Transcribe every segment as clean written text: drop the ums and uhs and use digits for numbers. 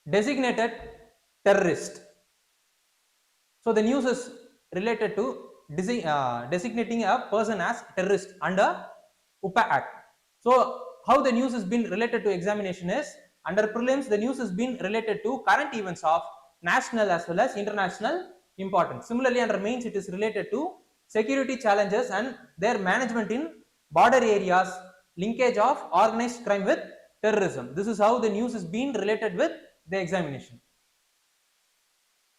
designated terrorist. So the news is related to designating a person as terrorist under UPA Act. So how the news has been related to examination is, under prelims the news has been related to current events of national as well as international importance. Similarly, under mains it is related to security challenges and their management in border areas, linkage of organized crime with terrorism. This is how the news is being related with the examination.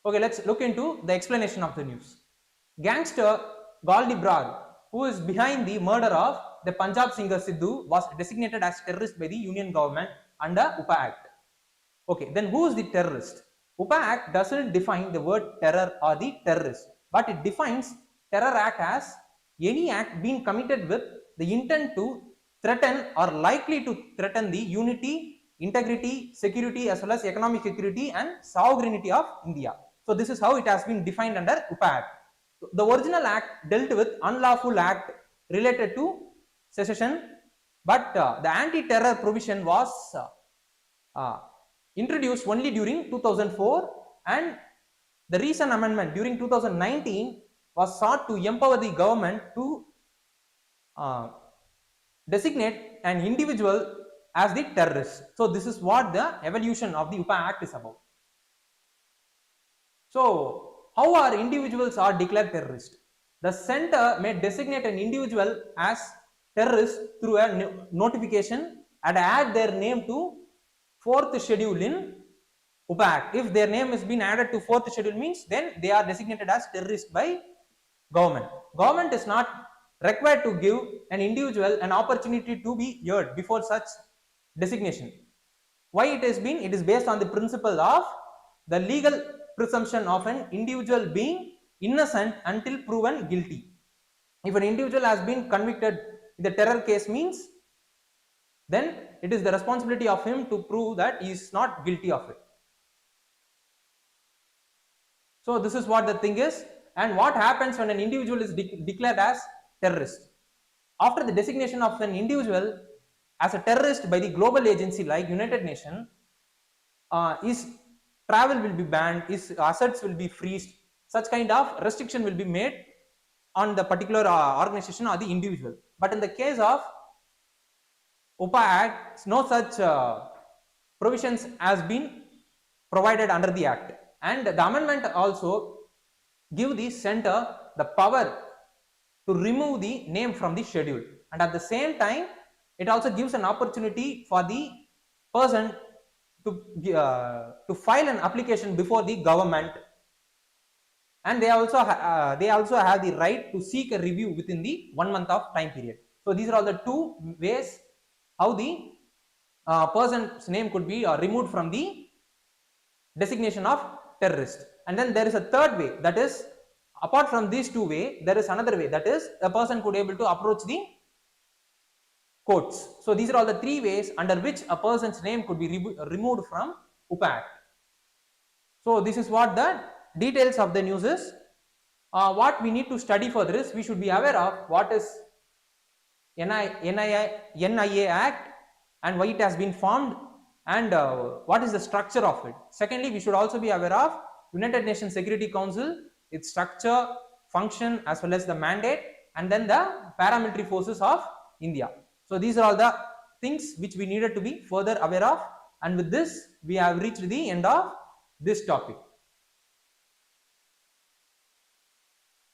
Okay, let's look into the explanation of the news. Gangster Goldy Bragg, who is behind the murder of the Punjab singer Sidhu, was designated as terrorist by the Union government under UPA Act. Okay, then who is the terrorist? UPA Act doesn't define the word terror or the terrorist, but it defines terror act as any act being committed with the intent to threaten or likely to threaten the unity, integrity, security as well as economic security and sovereignty of India. So this is how it has been defined under UPA Act. The original act dealt with unlawful act related to secession, but the anti-terror provision was introduced only during 2004, and the recent amendment during 2019 was sought to empower the government to designate an individual as the terrorist. So this is what the evolution of the UPA Act is about. So how are individuals are declared terrorist? The center may designate an individual as terrorist through a notification and add their name to 4th schedule in UPA Act. If their name has been added to 4th schedule, means then they are designated as terrorist by government. Government is not required to give an individual an opportunity to be heard before such designation. Why it has been? It is based on the principle of the legal presumption of an individual being innocent until proven guilty. If an individual has been convicted in the terror case, means then it is the responsibility of him to prove that he is not guilty of it. So this is what the thing is. And what happens when an individual is declared as terrorist? After the designation of an individual as a terrorist by the global agency like United Nations, his travel will be banned, his assets will be freezed, such kind of restriction will be made on the particular organization or the individual. But in the case of UPA Act, no such provisions has been provided under the Act, and the amendment also give the center the power to remove the name from the schedule, and at the same time it also gives an opportunity for the person to file an application before the government, and they also have the right to seek a review within the 1 month of time period. So these are all the two ways how the person's name could be removed from the designation of terrorist. And then there is a third way, that is, apart from these two ways, there is another way, that is, a person could able to approach the courts. So these are all the three ways under which a person's name could be removed from UPA Act. So this is what the details of the news is. What we need to study further is, we should be aware of what is NIA Act and why it has been formed, and what is the structure of it. Secondly, we should also be aware of United Nations Security Council, its structure, function as well as the mandate, and then the paramilitary forces of India. So these are all the things which we needed to be further aware of, and with this we have reached the end of this topic.